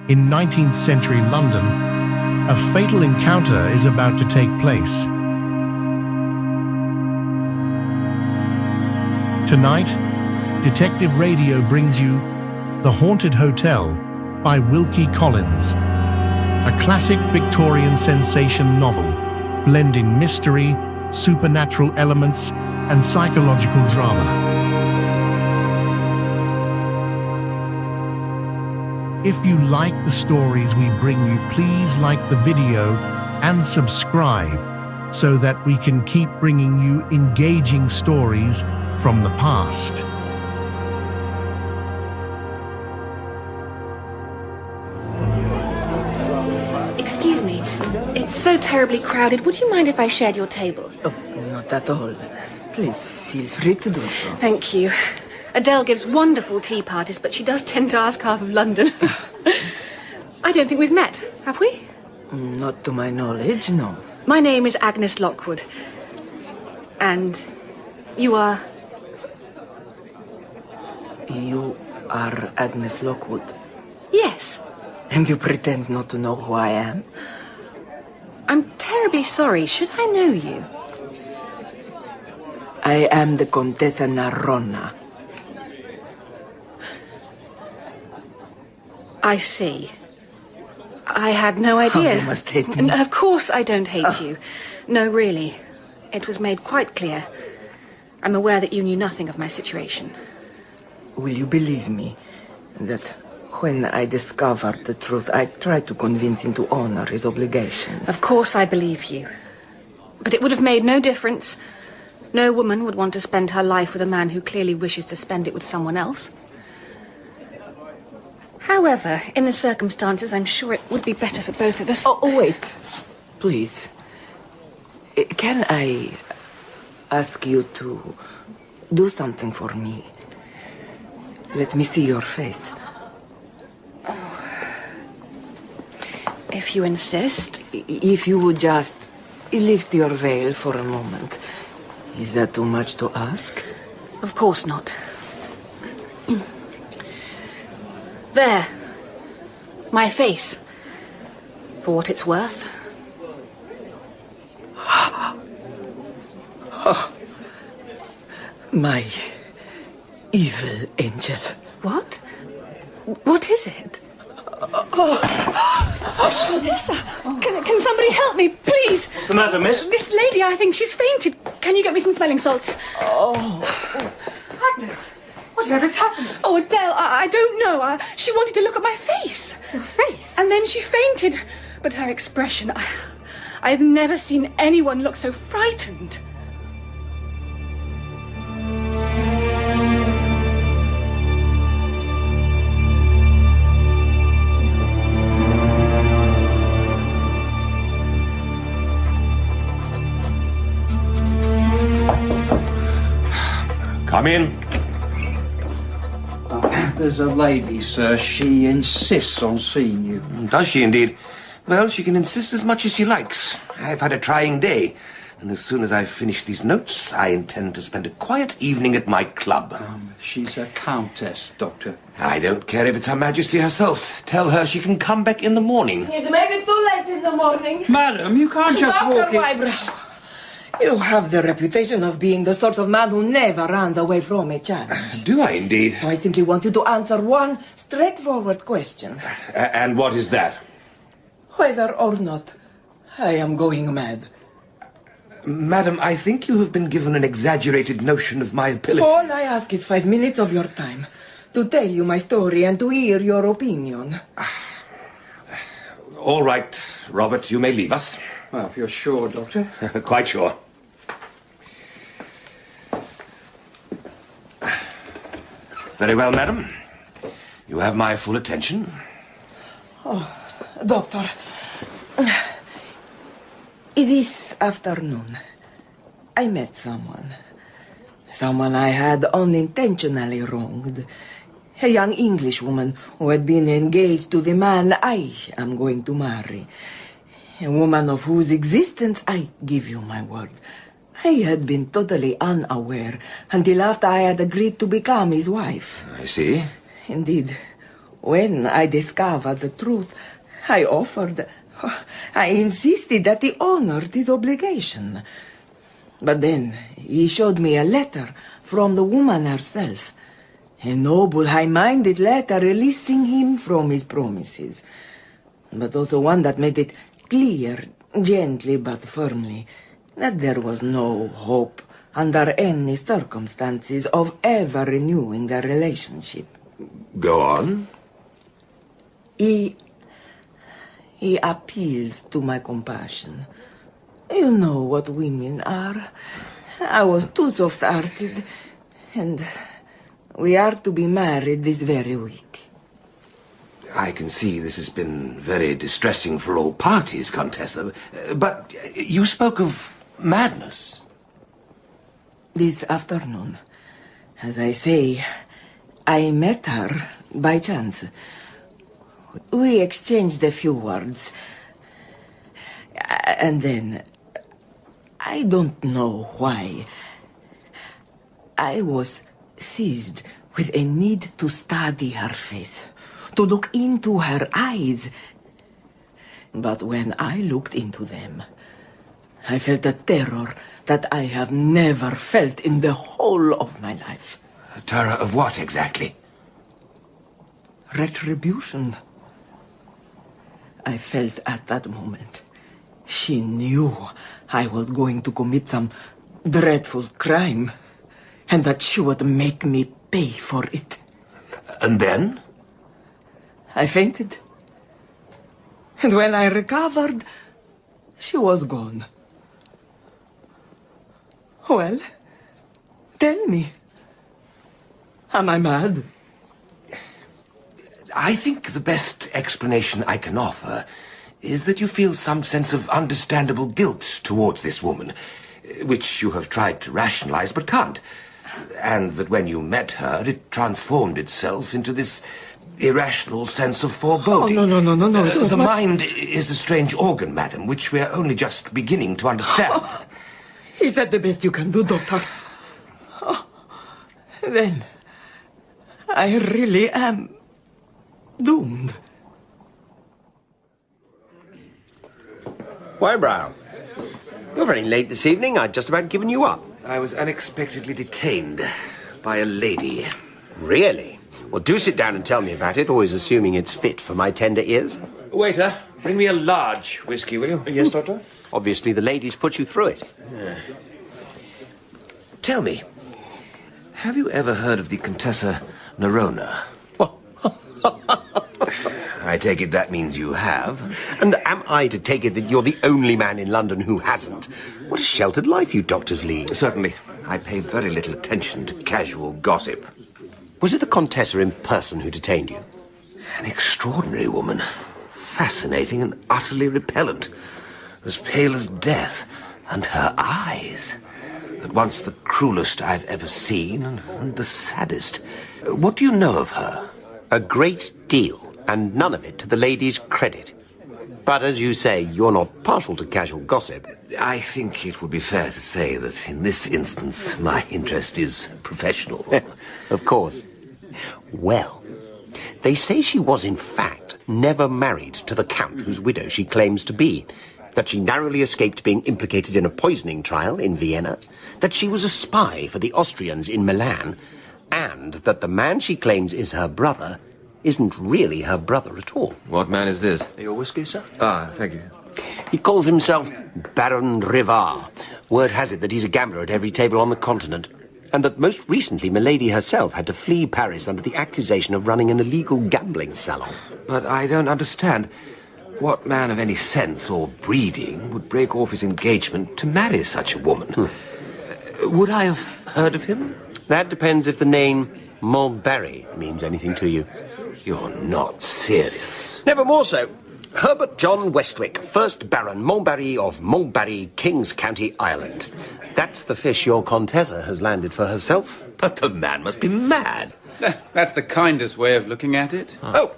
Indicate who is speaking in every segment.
Speaker 1: In 19th century London, a fatal encounter is about to take place. Tonight, Detective Radio brings you The Haunted Hotel by Wilkie Collins, a classic Victorian sensation novel blending mystery, supernatural elements, and psychological drama. If you like the stories we bring you, please like the video and subscribe so that we can keep bringing you engaging stories from the past.
Speaker 2: Excuse me, it's so terribly crowded. Would you mind if I shared your table?
Speaker 3: Oh, not at all. Please, feel free to do so.
Speaker 2: Thank you. Adele gives wonderful tea parties, but she does tend to ask half of London. I don't think we've met, have we?
Speaker 3: Not to my knowledge, no.
Speaker 2: My name is Agnes Lockwood. And you are...
Speaker 3: You are Agnes Lockwood?
Speaker 2: Yes.
Speaker 3: And you pretend not to know who I am?
Speaker 2: I'm terribly sorry. Should I know you?
Speaker 3: I am the Contessa Naronna.
Speaker 2: I see. I had no idea.
Speaker 3: Oh, you must hate me.
Speaker 2: Of course I don't hate you. No, really. It was made quite clear. I'm aware that you knew nothing of my situation.
Speaker 3: Will you believe me that when I discovered the truth, I tried to convince him to honor his obligations?
Speaker 2: Of course I believe you. But it would have made no difference. No woman would want to spend her life with a man who clearly wishes to spend it with someone else. However, in the circumstances, I'm sure it would be better for both of us.
Speaker 3: Oh, wait. Please. Can I ask you to do something for me? Let me see your face.
Speaker 2: Oh. If you insist.
Speaker 3: If you would just lift your veil for a moment. Is that too much to ask?
Speaker 2: Of course not. There. My face. For what it's worth.
Speaker 3: Oh, my evil angel.
Speaker 2: What? What is it? Contessa, can somebody help me, please?
Speaker 4: What's the matter, miss?
Speaker 2: This lady, I think she's fainted. Can you get me some smelling salts?
Speaker 3: Oh.
Speaker 2: Agnes.
Speaker 5: Whatever's happening?
Speaker 2: Oh, Adele, I don't know. She wanted to look at my face.
Speaker 5: Your face?
Speaker 2: And then she fainted. But her expression, I've never seen anyone look so frightened.
Speaker 4: Come in.
Speaker 6: There's a lady, sir. She insists on seeing you.
Speaker 4: Does she indeed? Well, she can insist as much as she likes. I've had a trying day, and as soon as I've finished these notes, I intend to spend a quiet evening at my club.
Speaker 6: She's a countess, Doctor.
Speaker 4: I don't care if it's Her Majesty herself. Tell her she can come back in the morning.
Speaker 3: It may be too late in the morning.
Speaker 6: Madam, you can't just walk in...
Speaker 3: Wybrow. You have the reputation of being the sort of man who never runs away from a challenge.
Speaker 4: Do I indeed?
Speaker 3: So I simply want you to answer one straightforward question.
Speaker 4: And what is that?
Speaker 3: Whether or not I am going mad.
Speaker 4: Madam, I think you have been given an exaggerated notion of my ability.
Speaker 3: All I ask is 5 minutes of your time to tell you my story and to hear your opinion.
Speaker 4: All right, Robert, you may leave us.
Speaker 6: Well, if you're sure, Doctor.
Speaker 4: Quite sure. Very well, madam. You have my full attention.
Speaker 3: Oh, Doctor. This afternoon, I met someone. Someone I had unintentionally wronged. A young Englishwoman who had been engaged to the man I am going to marry. A woman of whose existence I give you my word. I had been totally unaware until after I had agreed to become his wife.
Speaker 4: I see.
Speaker 3: Indeed, When I discovered the truth, I insisted that he honored his obligation. But then he showed me a letter from the woman herself. A noble, high-minded letter releasing him from his promises. But also one that made it clear, gently but firmly, that there was no hope under any circumstances of ever renewing their relationship.
Speaker 4: Go on.
Speaker 3: He appeals to my compassion. You know what women are. I was too soft-hearted, and we are to be married this very week.
Speaker 4: I can see this has been very distressing for all parties, Contessa. But you spoke of madness.
Speaker 3: This afternoon, as I say, I met her by chance. We exchanged a few words. And then, I don't know why, I was seized with a need to study her face, to look into her eyes. But when I looked into them, I felt a terror that I have never felt in the whole of my life.
Speaker 4: A terror of what exactly?
Speaker 3: Retribution. I felt at that moment she knew I was going to commit some dreadful crime, and that she would make me pay for it.
Speaker 4: And then?
Speaker 3: I fainted. And when I recovered, she was gone. Well, tell me, am I mad?
Speaker 4: I think the best explanation I can offer is that you feel some sense of understandable guilt towards this woman, which you have tried to rationalize but can't. And that when you met her, it transformed itself into this irrational sense of foreboding.
Speaker 3: Oh, no.
Speaker 4: The mind is a strange organ, madam, which we're only just beginning to understand.
Speaker 3: Is that the best you can do, Doctor? Oh, then, I really am doomed.
Speaker 7: Why, Brown? You're very late this evening. I'd just about given you up.
Speaker 4: I was unexpectedly detained by a lady.
Speaker 7: Really? Well, do sit down and tell me about it, always assuming it's fit for my tender ears.
Speaker 6: Waiter, bring me a large whiskey, will you?
Speaker 7: Yes, Doctor? Obviously, the ladies put you through it.
Speaker 4: Tell me, have you ever heard of the Contessa Nerona? I take it that means you have.
Speaker 7: And am I to take it that you're the only man in London who hasn't? What a sheltered life you doctors lead.
Speaker 4: Certainly. I pay very little attention to casual gossip.
Speaker 7: Was it the Contessa in person who detained you?
Speaker 4: An extraordinary woman. Fascinating and utterly repellent. As pale as death. And her eyes. At once the cruelest I've ever seen and the saddest. What do you know of her?
Speaker 7: A great deal, and none of it to the lady's credit. But as you say, you're not partial to casual gossip.
Speaker 4: I think it would be fair to say that in this instance my interest is professional.
Speaker 7: Of course. Well, they say she was in fact never married to the Count whose widow she claims to be. That she narrowly escaped being implicated in a poisoning trial in Vienna. That she was a spy for the Austrians in Milan. And that the man she claims is her brother isn't really her brother at all.
Speaker 8: What man is this?
Speaker 7: Your whiskey, sir?
Speaker 8: Ah, thank you.
Speaker 7: He calls himself Baron Rivard. Word has it that he's a gambler at every table on the continent. And that most recently Milady herself had to flee Paris under the accusation of running an illegal gambling salon.
Speaker 4: But I don't understand. What man of any sense or breeding would break off his engagement to marry such a woman? Would I have heard of him?
Speaker 7: That depends if the name Mulberry means anything to you.
Speaker 4: You're not serious.
Speaker 7: Never more so. Herbert John Westwick, 1st Baron Mulberry of Mulberry, Kings County, Ireland. That's the fish your Contessa has landed for herself.
Speaker 4: But the man must be mad.
Speaker 6: That's the kindest way of looking at it.
Speaker 7: Oh,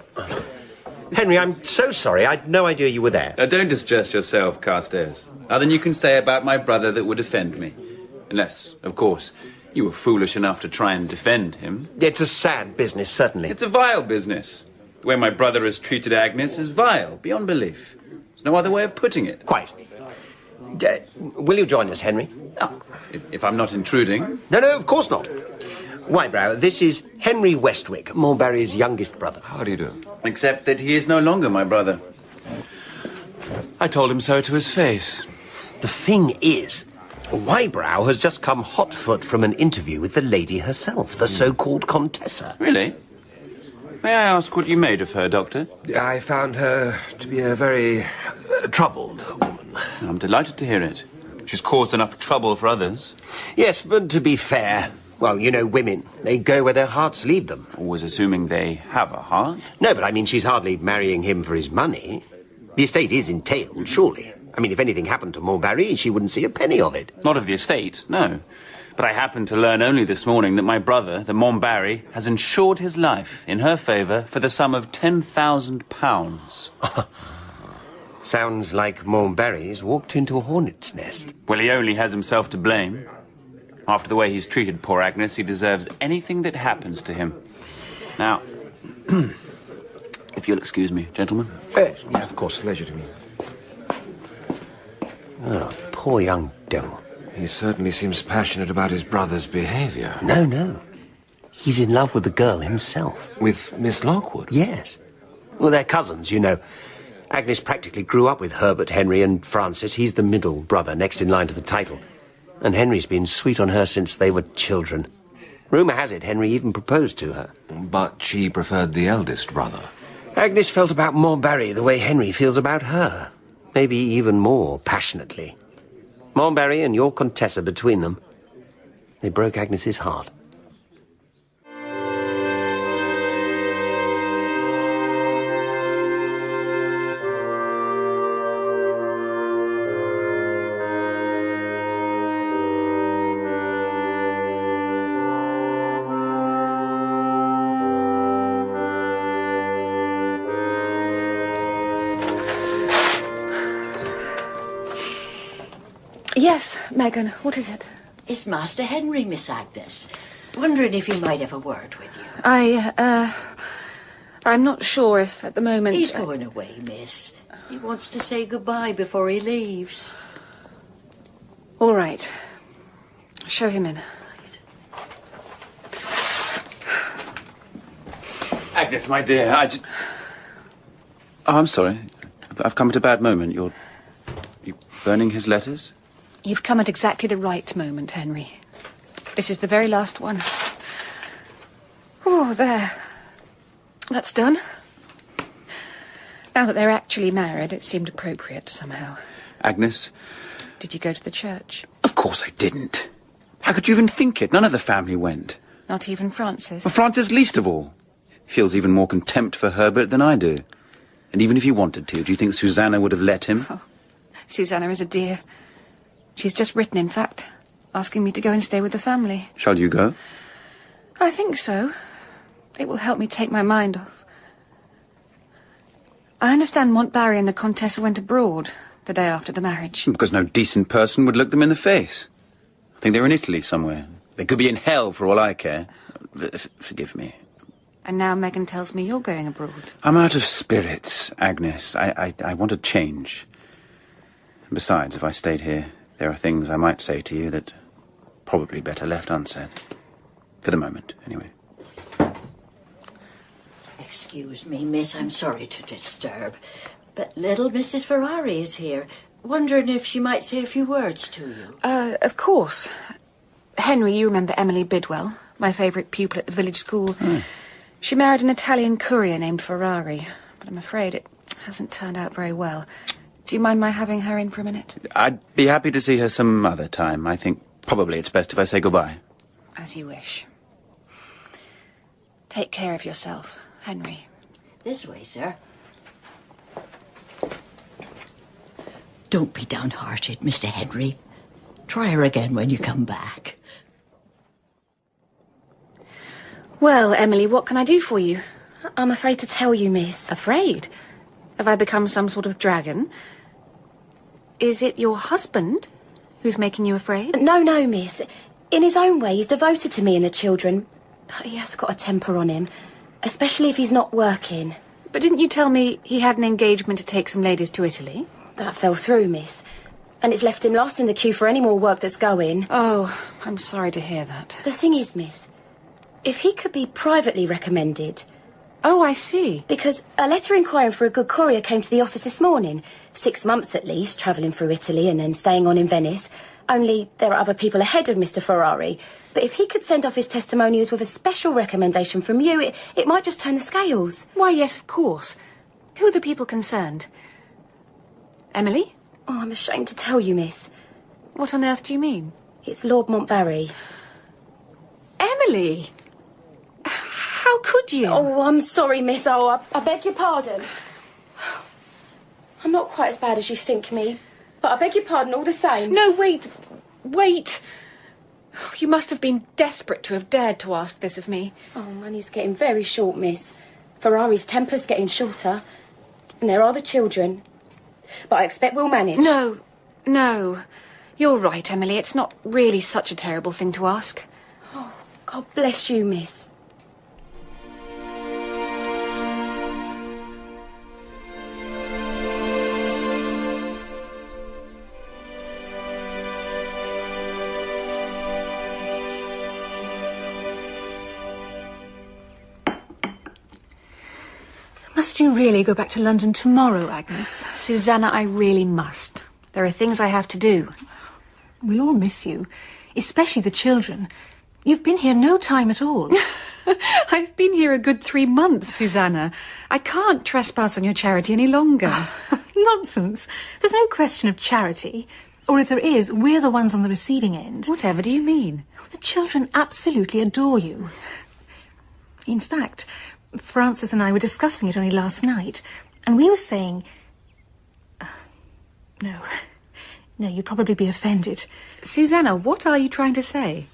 Speaker 7: Henry, I'm so sorry. I'd no idea you were there.
Speaker 6: Don't distress yourself, Carstairs. Nothing you can say about my brother that would offend me. Unless, of course, you were foolish enough to try and defend him.
Speaker 7: It's a sad business, certainly.
Speaker 6: It's a vile business. The way my brother has treated Agnes is vile, beyond belief. There's no other way of putting it.
Speaker 7: Quite. Will you join us, Henry?
Speaker 6: Oh, if I'm not intruding.
Speaker 7: No, of course not. Wybrow, this is Henry Westwick, Mulberry's youngest brother.
Speaker 4: How do you do?
Speaker 6: Except that he is no longer my brother. I told him so to his face.
Speaker 7: The thing is, Wybrow has just come hot-foot from an interview with the lady herself, the so-called Contessa.
Speaker 6: Really? May I ask what you made of her, Doctor?
Speaker 4: I found her to be a very troubled woman.
Speaker 6: I'm delighted to hear it. She's caused enough trouble for others.
Speaker 7: Yes, but to be fair, well, you know women. They go where their hearts lead them.
Speaker 6: Always assuming they have a heart.
Speaker 7: No, but I mean, she's hardly marrying him for his money. The estate is entailed, surely. I mean, if anything happened to Mulberry, she wouldn't see a penny of it.
Speaker 6: Not of the estate, no. But I happened to learn only this morning that my brother, the Montbarry, has insured his life in her favour for the sum of £10,000.
Speaker 7: Sounds like Montbarry's walked into a hornet's nest.
Speaker 6: Well, he only has himself to blame. After the way he's treated poor Agnes, he deserves anything that happens to him. Now, if you'll excuse me, gentlemen.
Speaker 4: Yes, of course, pleasure to me.
Speaker 7: Oh, poor young devil.
Speaker 4: He certainly seems passionate about his brother's behaviour.
Speaker 7: No. He's in love with the girl himself.
Speaker 4: With Miss Lockwood?
Speaker 7: Yes. Well, they're cousins, you know. Agnes practically grew up with Herbert Henry and Francis. He's the middle brother, next in line to the title. And Henry's been sweet on her since they were children. Rumour has it Henry even proposed to her.
Speaker 4: But she preferred the eldest brother.
Speaker 7: Agnes felt about Montbarry the way Henry feels about her. Maybe even more passionately. Montbarry and your Contessa between them, they broke Agnes's heart.
Speaker 2: Yes, Megan, what is it?
Speaker 8: It's Master Henry, Miss Agnes. Wondering if he might have a word with you.
Speaker 2: I'm not sure if at the moment...
Speaker 8: He's going away, miss. He wants to say goodbye before he leaves.
Speaker 2: All right. Show him in.
Speaker 6: Agnes, my dear, Oh, I'm sorry. I've come at a bad moment. You're burning his letters?
Speaker 2: You've come at exactly the right moment, Henry. This is the very last one. Oh, there. That's done. Now that they're actually married, it seemed appropriate somehow.
Speaker 6: Agnes?
Speaker 2: Did you go to the church?
Speaker 6: Of course I didn't. How could you even think it? None of the family went.
Speaker 2: Not even Francis?
Speaker 6: Well, Francis least of all. He feels even more contempt for Herbert than I do. And even if he wanted to, do you think Susanna would have let him?
Speaker 2: Oh, Susanna is a dear. She's just written, in fact, asking me to go and stay with the family.
Speaker 6: Shall you go?
Speaker 2: I think so. It will help me take my mind off. I understand Montbarry and the Contessa went abroad the day after the marriage.
Speaker 6: Because no decent person would look them in the face. I think they're in Italy somewhere. They could be in hell for all I care. Forgive me.
Speaker 2: And now Megan tells me you're going abroad.
Speaker 6: I'm out of spirits, Agnes. I want a change. Besides, if I stayed here, there are things I might say to you that probably better left unsaid. For the moment, anyway.
Speaker 8: Excuse me, miss, I'm sorry to disturb, but little Mrs. Ferrari is here, wondering if she might say a few words to you.
Speaker 2: Of course. Henry, you remember Emily Bidwell, my favourite pupil at the village school. She married an Italian courier named Ferrari, but I'm afraid it hasn't turned out very well. Do you mind my having her in for a minute?
Speaker 6: I'd be happy to see her some other time. I think probably it's best if I say goodbye.
Speaker 2: As you wish. Take care of yourself, Henry.
Speaker 8: This way, sir. Don't be downhearted, Mr. Henry. Try her again when you come back.
Speaker 2: Well, Emily, what can I do for you?
Speaker 9: I'm afraid to tell you, miss.
Speaker 2: Afraid? Have I become some sort of dragon? Is it your husband who's making you afraid?
Speaker 9: No, miss. In his own way, he's devoted to me and the children. But he has got a temper on him, especially if he's not working.
Speaker 2: But didn't you tell me he had an engagement to take some ladies to Italy?
Speaker 9: That fell through, miss. And it's left him last in the queue for any more work that's going.
Speaker 2: Oh, I'm sorry to hear that.
Speaker 9: The thing is, miss, if he could be privately recommended...
Speaker 2: Oh, I see.
Speaker 9: Because a letter inquiring for a good courier came to the office this morning. 6 months at least, travelling through Italy and then staying on in Venice. Only there are other people ahead of Mr. Ferrari. But if he could send off his testimonials with a special recommendation from you, it might just turn the scales.
Speaker 2: Why, yes, of course. Who are the people concerned? Emily?
Speaker 9: Oh, I'm ashamed to tell you, miss.
Speaker 2: What on earth do you mean?
Speaker 9: It's Lord Montbarry.
Speaker 2: Emily! How could you?
Speaker 9: Oh, I'm sorry, miss. Oh, I beg your pardon. I'm not quite as bad as you think me, but I beg your pardon all the same.
Speaker 2: No, wait. You must have been desperate to have dared to ask this of me.
Speaker 9: Oh, money's getting very short, miss. Ferrari's temper's getting shorter. And there are the children. But I expect we'll manage.
Speaker 2: No. You're right, Emily. It's not really such a terrible thing to ask.
Speaker 9: Oh, God bless you, miss.
Speaker 5: Must you really go back to London tomorrow, Agnes?
Speaker 2: Susanna, I really must. There are things I have to do.
Speaker 5: We'll all miss you, especially the children. You've been here no time at all.
Speaker 2: I've been here a good 3 months, Susanna. I can't trespass on your charity any longer.
Speaker 5: Nonsense. There's no question of charity. Or if there is, we're the ones on the receiving end.
Speaker 2: Whatever do you mean?
Speaker 5: The children absolutely adore you. In fact, Francis and I were discussing it only last night, and we were saying... No, you'd probably be offended.
Speaker 2: Susanna, what are you trying to say?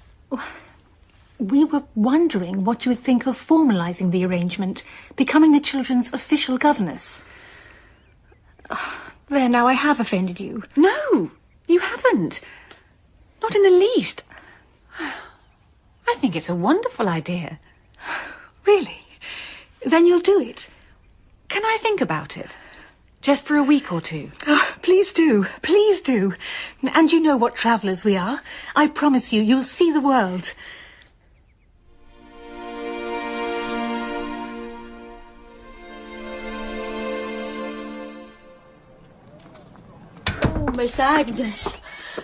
Speaker 5: We were wondering what you would think of formalising the arrangement, becoming the children's official governess. There, now I have offended you.
Speaker 2: No, you haven't. Not in the least. I think it's a wonderful idea.
Speaker 5: Really? Then you'll do it.
Speaker 2: Can I think about it? Just for a week or two.
Speaker 5: Oh, please do. Please do. And you know what travellers we are. I promise you, you'll see the world.
Speaker 8: Oh, Miss Agnes.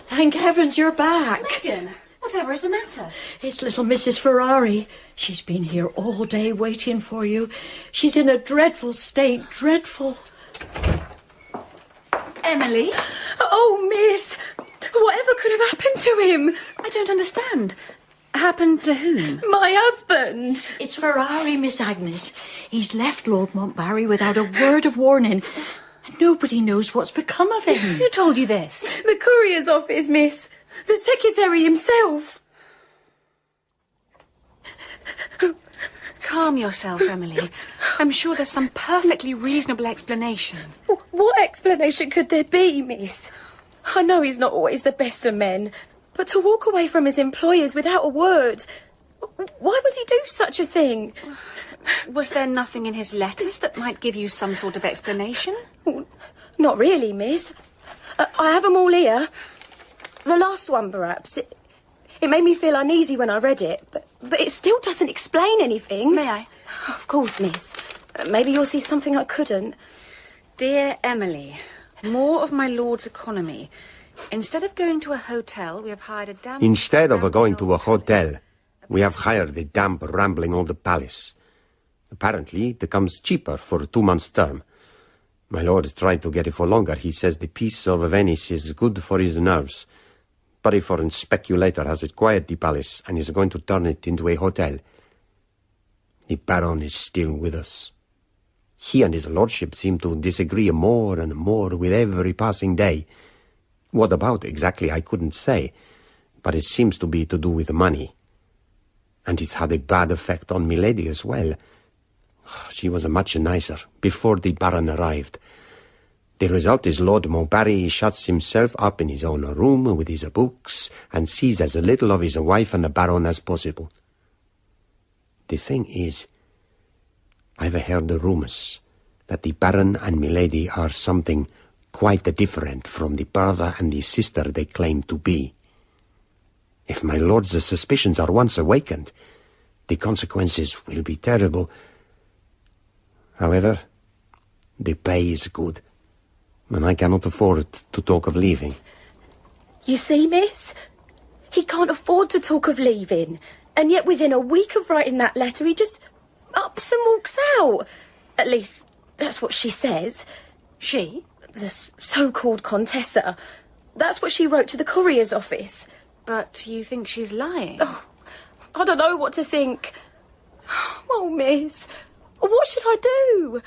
Speaker 8: Thank heavens you're back.
Speaker 9: Megan, whatever is the matter?
Speaker 8: It's little Mrs. Ferrari. She's been here all day waiting for you. She's in a dreadful state, dreadful.
Speaker 2: Emily?
Speaker 9: Oh, miss, whatever could have happened to him?
Speaker 2: I don't understand. Happened to whom?
Speaker 9: My husband.
Speaker 8: It's Ferrari, Miss Agnes. He's left Lord Montbarry without a word of warning. Nobody knows what's become of him.
Speaker 2: Who told you this?
Speaker 9: The courier's office, miss. The secretary himself.
Speaker 2: Calm yourself, Emily. I'm sure there's some perfectly reasonable explanation.
Speaker 9: What explanation could there be, miss? I know he's not always the best of men, but to walk away from his employers without a word... Why would he do such a thing?
Speaker 2: Was there nothing in his letters that might give you some sort of explanation?
Speaker 9: Not really, miss. I have them all here. The last one, perhaps. It made me feel uneasy when I read it, but it still doesn't explain anything.
Speaker 2: May I?
Speaker 9: Of course, miss. Maybe you'll see something I couldn't.
Speaker 2: Dear Emily, more of my lord's economy. Instead of going to a hotel, we have hired a damp...
Speaker 7: Instead of going to a hotel, we have hired the damp, rambling old palace. Apparently, it comes cheaper for a 2 months' term. My lord tried to get it for longer. He says the peace of Venice is good for his nerves. But a foreign speculator has acquired the palace and is going to turn it into a hotel. The Baron is still with us. He and his lordship seem to disagree more and more with every passing day. What about exactly I couldn't say, but it seems to be to do with money. And it's had a bad effect on Milady as well. She was much nicer before the Baron arrived. The result is Lord Montbarry shuts himself up in his own room with his books and sees as little of his wife and the Baron as possible. The thing is, I've heard the rumors, that the Baron and Milady are something quite different from the brother and the sister they claim to be. If my lord's suspicions are once awakened, the consequences will be terrible. However, the pay is good, and I cannot afford to talk of leaving.
Speaker 9: You see, miss? He can't afford to talk of leaving, and yet within a week of writing that letter, he just ups and walks out. At least, that's what she says. She, the so-called Contessa, that's what she wrote to the courier's office.
Speaker 2: But you think she's lying?
Speaker 9: Oh, I don't know what to think. Oh, miss, what should I do?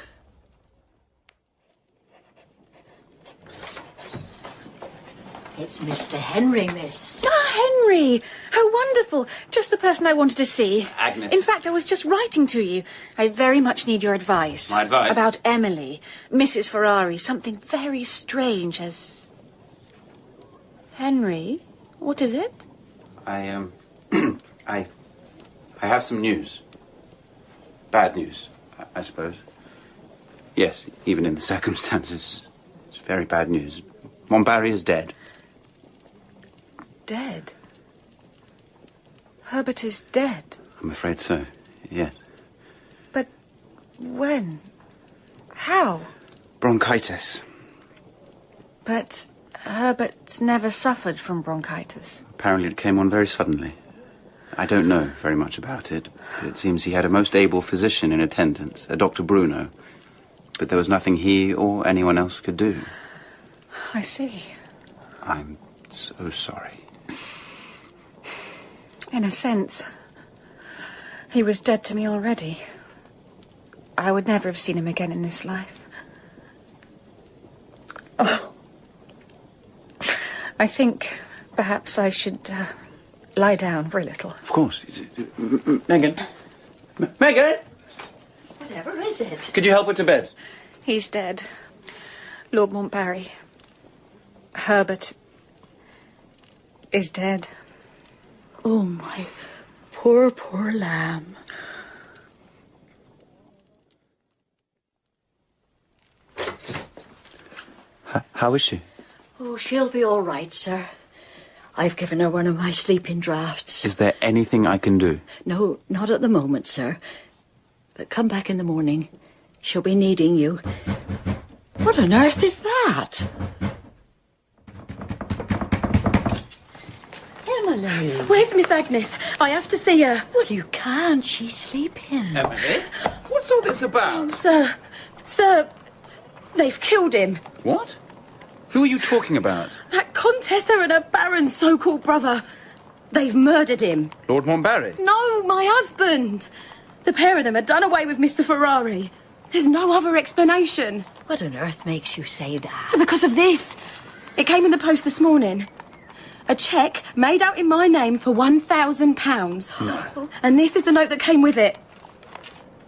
Speaker 8: It's Mr. Henry, miss.
Speaker 2: Ah, Henry! How wonderful! Just the person I wanted to see.
Speaker 6: Agnes.
Speaker 2: In fact, I was just writing to you. I very much need your advice.
Speaker 6: My advice?
Speaker 2: About Emily, Mrs. Ferrari. Something very strange has... Henry? What is it?
Speaker 6: I have some news. Bad news, I suppose. Yes, even in the circumstances, it's very bad news. Montbarry is dead.
Speaker 2: Dead? Herbert is dead?
Speaker 6: I'm afraid so, yes.
Speaker 2: But when? How?
Speaker 6: Bronchitis.
Speaker 2: But Herbert never suffered from bronchitis.
Speaker 6: Apparently it came on very suddenly. I don't know very much about it, but it seems he had a most able physician in attendance, a Dr. Bruno. But there was nothing he or anyone else could do.
Speaker 2: I see.
Speaker 6: I'm so sorry.
Speaker 2: In a sense, he was dead to me already. I would never have seen him again in this life. Oh. I think perhaps I should lie down for a little.
Speaker 6: Of course. Megan? Megan?
Speaker 8: Whatever is it?
Speaker 6: Could you help her to bed?
Speaker 2: He's dead. Lord Montbarry. Herbert is dead.
Speaker 8: Oh, my poor, poor lamb.
Speaker 6: How is she?
Speaker 8: Oh, she'll be all right, sir. I've given her one of my sleeping draughts.
Speaker 6: Is there anything I can do?
Speaker 8: No, not at the moment, sir. But come back in the morning. She'll be needing you. What on earth is that? Emily.
Speaker 9: Where's Miss Agnes? I have to see her.
Speaker 8: Well, you can't. She's sleeping.
Speaker 6: Emily? What's all this about?
Speaker 9: Sir, they've killed him.
Speaker 6: What? Who are you talking about?
Speaker 9: That Contessa and her Baron's so-called brother. They've murdered him.
Speaker 6: Lord Montbarry?
Speaker 9: No, my husband. The pair of them had done away with Mr. Ferrari. There's no other explanation.
Speaker 8: What on earth makes you say that?
Speaker 9: Because of this. It came in the post this morning. A cheque made out in my name for £1,000.
Speaker 6: No.
Speaker 9: And this is the note that came with it.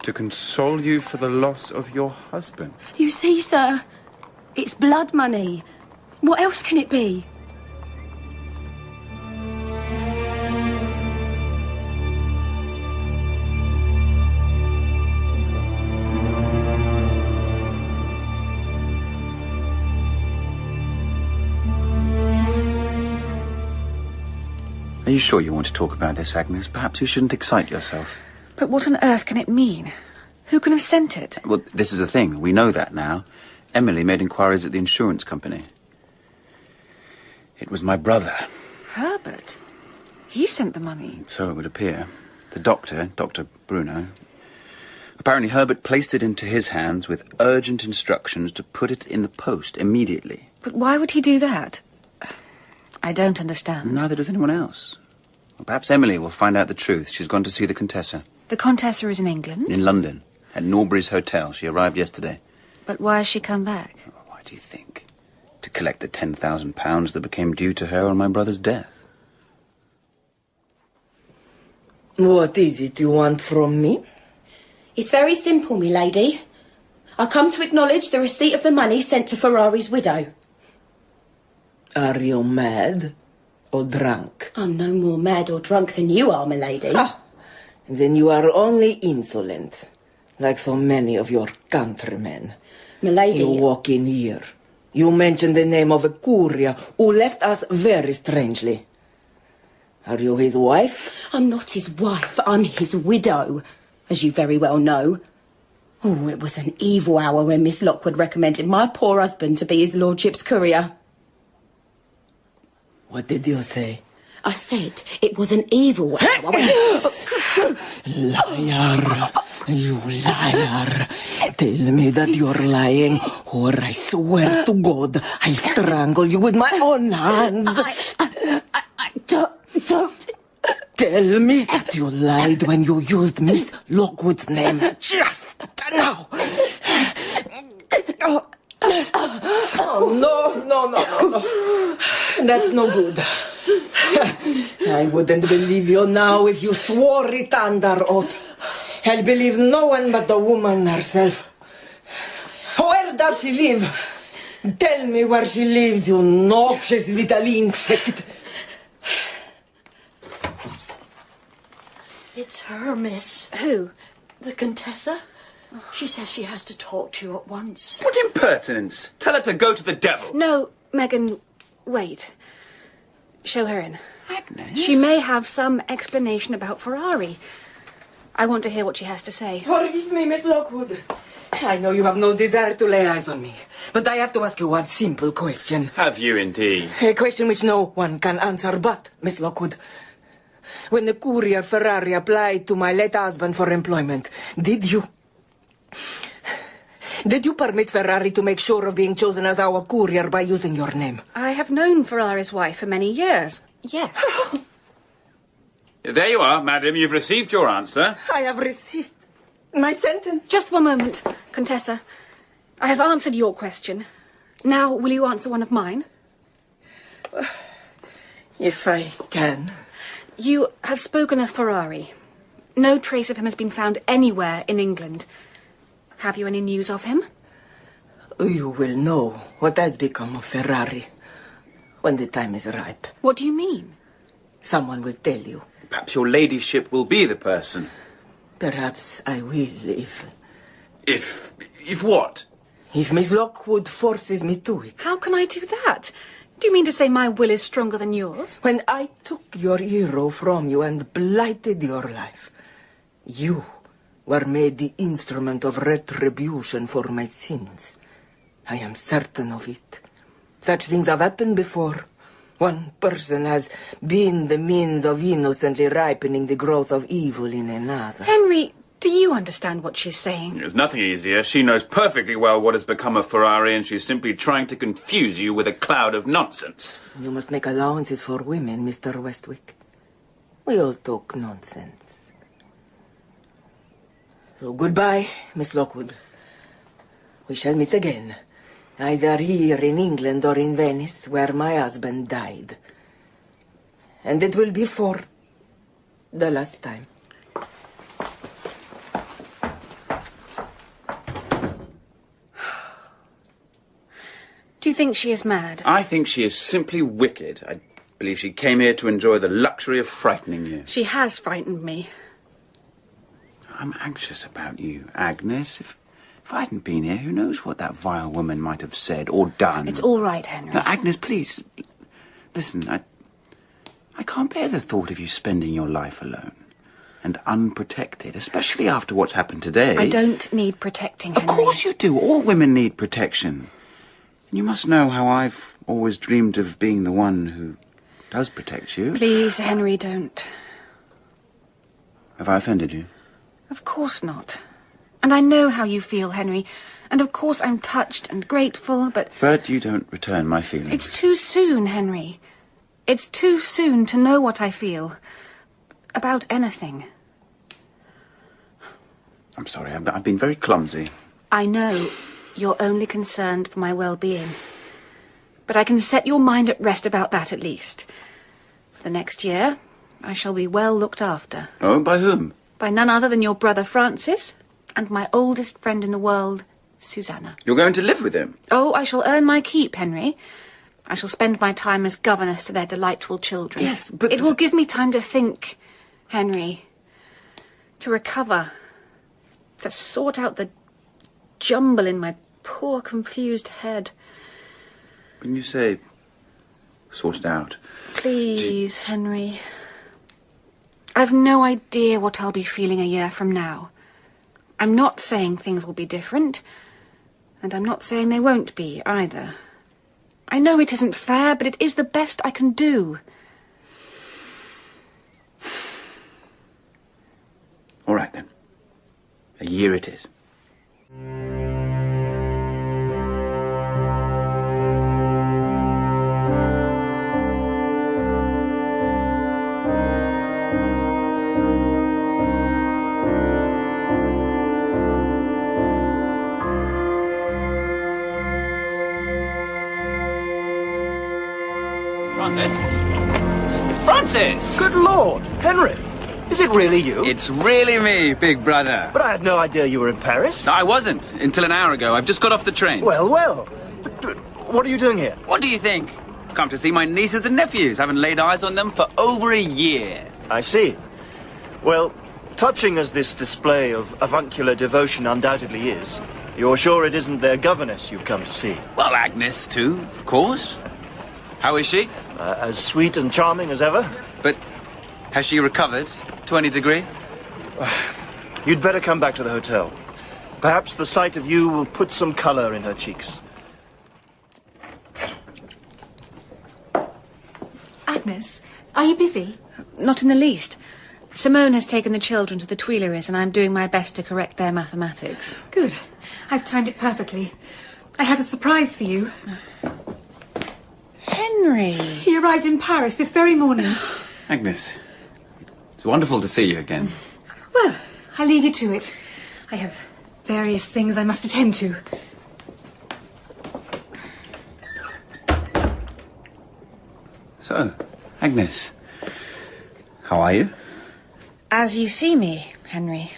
Speaker 6: To console you for the loss of your husband?
Speaker 9: You see, sir, it's blood money. What else can it be?
Speaker 6: Are you sure you want to talk about this, Agnes? Perhaps you shouldn't excite yourself.
Speaker 2: But what on earth can it mean? Who can have sent it?
Speaker 6: Well, this is the thing. We know that now. Emily made inquiries at the insurance company. It was my brother.
Speaker 2: Herbert? He sent the money.
Speaker 6: So it would appear. The doctor, Dr. Bruno... Apparently Herbert placed it into his hands with urgent instructions to put it in the post immediately.
Speaker 2: But why would he do that? I don't understand.
Speaker 6: Neither does anyone else. Well, perhaps Emily will find out the truth. She's gone to see the Contessa.
Speaker 2: The Contessa is in England?
Speaker 6: In London, at Norbury's Hotel. She arrived yesterday.
Speaker 2: But why has she come back?
Speaker 6: Oh, why do you think? To collect the £10,000 that became due to her on my brother's death.
Speaker 3: What is it you want from me?
Speaker 9: It's very simple, me lady. I come to acknowledge the receipt of the money sent to Ferrari's widow.
Speaker 3: Are you mad or drunk?
Speaker 9: I'm no more mad or drunk than you are, my lady.
Speaker 3: Ah, then you are only insolent, like so many of your countrymen.
Speaker 9: Milady.
Speaker 3: You walk in here. You mention the name of a courier who left us very strangely. Are you his wife?
Speaker 9: I'm not his wife. I'm his widow, as you very well know. Oh, it was an evil hour when Miss Lockwood recommended my poor husband to be his lordship's courier.
Speaker 3: What did you say?
Speaker 9: I said it was an evil hour when...
Speaker 3: Liar. You liar. Tell me that you're lying, or I swear to God I'll strangle you with my own hands.
Speaker 9: I don't...
Speaker 3: Tell me that you lied when you used Miss Lockwood's name just now. No. That's no good. I wouldn't believe you now if you swore it under oath. I'll believe no one but the woman herself. Where does she live? Tell me where she lives, you noxious little insect.
Speaker 8: It's her, miss.
Speaker 2: Who?
Speaker 8: The Contessa. She says she has to talk to you at once.
Speaker 6: What impertinence! Tell her to go to the devil.
Speaker 2: No, Megan, wait. Show her in.
Speaker 6: Agnes?
Speaker 2: She may have some explanation about Ferrari. I want to hear what she has to say.
Speaker 3: Forgive me, Miss Lockwood. I know you have no desire to lay eyes on me, but I have to ask you one simple question.
Speaker 6: Have you indeed?
Speaker 3: A question which no one can answer but, Miss Lockwood. When the courier Ferrari applied to my late husband for employment, did you permit Ferrari to make sure of being chosen as our courier by using your name?
Speaker 2: I have known Ferrari's wife for many years. Yes.
Speaker 6: There you are, madam. You've received your answer.
Speaker 3: I have received my sentence.
Speaker 2: Just one moment, Contessa. I have answered your question. Now, will you answer one of mine?
Speaker 3: If I can.
Speaker 2: You have spoken of Ferrari. No trace of him has been found anywhere in England. Have you any news of him?
Speaker 3: You will know what has become of Ferrari when the time is ripe.
Speaker 2: What do you mean?
Speaker 3: Someone will tell you.
Speaker 6: Perhaps your ladyship will be the person.
Speaker 3: Perhaps I will if
Speaker 6: If what?
Speaker 3: If Miss Lockwood forces me to it.
Speaker 2: How can I do that? Do you mean to say my will is stronger than yours?
Speaker 3: When I took your hero from you and blighted your life, you were made the instrument of retribution for my sins. I am certain of it. Such things have happened before. One person has been the means of innocently ripening the growth of evil in another.
Speaker 2: Henry, do you understand what she's saying?
Speaker 6: There's nothing easier. She knows perfectly well what has become of Ferrari, and she's simply trying to confuse you with a cloud of nonsense.
Speaker 3: You must make allowances for women, Mr. Westwick. We all talk nonsense. So goodbye, Miss Lockwood. We shall meet again, either here in England or in Venice, where my husband died. And it will be for the last time.
Speaker 2: Do you think she is mad?
Speaker 6: I think she is simply wicked. I believe she came here to enjoy the luxury of frightening you.
Speaker 2: She has frightened me.
Speaker 6: I'm anxious about you, Agnes. If I hadn't been here, who knows what that vile woman might have said or done.
Speaker 2: It's all right, Henry.
Speaker 6: No, Agnes, please. Listen, I can't bear the thought of you spending your life alone and unprotected, especially after what's happened today.
Speaker 2: I don't need protecting, Henry.
Speaker 6: Of course you do. All women need protection. And you must know how I've always dreamed of being the one who does protect you.
Speaker 2: Please, Henry, don't.
Speaker 6: Have I offended you?
Speaker 2: Of course not. And I know how you feel, Henry. And of course I'm touched and grateful, but...
Speaker 6: But you don't return my feelings.
Speaker 2: It's too soon, Henry. It's too soon to know what I feel. About anything.
Speaker 6: I'm sorry, I've been very clumsy.
Speaker 2: I know you're only concerned for my well-being. But I can set your mind at rest about that at least. For the next year, I shall be well looked after.
Speaker 6: Oh, by whom?
Speaker 2: By none other than your brother Francis and my oldest friend in the world, Susanna.
Speaker 6: You're going to live with him?
Speaker 2: Oh, I shall earn my keep, Henry. I shall spend my time as governess to their delightful children.
Speaker 6: Yes, but...
Speaker 2: It will give me time to think, Henry. To recover. To sort out the jumble in my poor, confused head.
Speaker 6: When you say sorted out...
Speaker 2: Please, Henry. I've no idea what I'll be feeling a year from now. I'm not saying things will be different, and I'm not saying they won't be either. I know it isn't fair, but it is the best I can do.
Speaker 6: All right, then. A year it is.
Speaker 10: Francis!
Speaker 11: Good Lord! Henry! Is it really you?
Speaker 6: It's really me, big brother.
Speaker 11: But I had no idea you were in Paris.
Speaker 6: I wasn't, until an hour ago. I've just got off the train.
Speaker 11: Well, well. But what are you doing here?
Speaker 6: What do you think? Come to see my nieces and nephews. Haven't laid eyes on them for over a year.
Speaker 11: I see. Well, touching as this display of avuncular devotion undoubtedly is, you're sure it isn't their governess you've come to see?
Speaker 6: Well, Agnes, too, of course. How is she?
Speaker 11: As sweet and charming as ever.
Speaker 6: But has she recovered to any degree?
Speaker 11: You'd better come back to the hotel. Perhaps the sight of you will put some colour in her cheeks.
Speaker 5: Agnes, are you busy?
Speaker 2: Not in the least. Simone has taken the children to the Tuileries, and I'm doing my best to correct their mathematics.
Speaker 5: Good. I've timed it perfectly. I had a surprise for you.
Speaker 2: Henry!
Speaker 5: He arrived in Paris this very morning.
Speaker 6: Agnes, it's wonderful to see you again.
Speaker 5: Well, I'll leave you to it. I have various things I must attend to.
Speaker 6: So, Agnes, how are you?
Speaker 2: As you see me, Henry,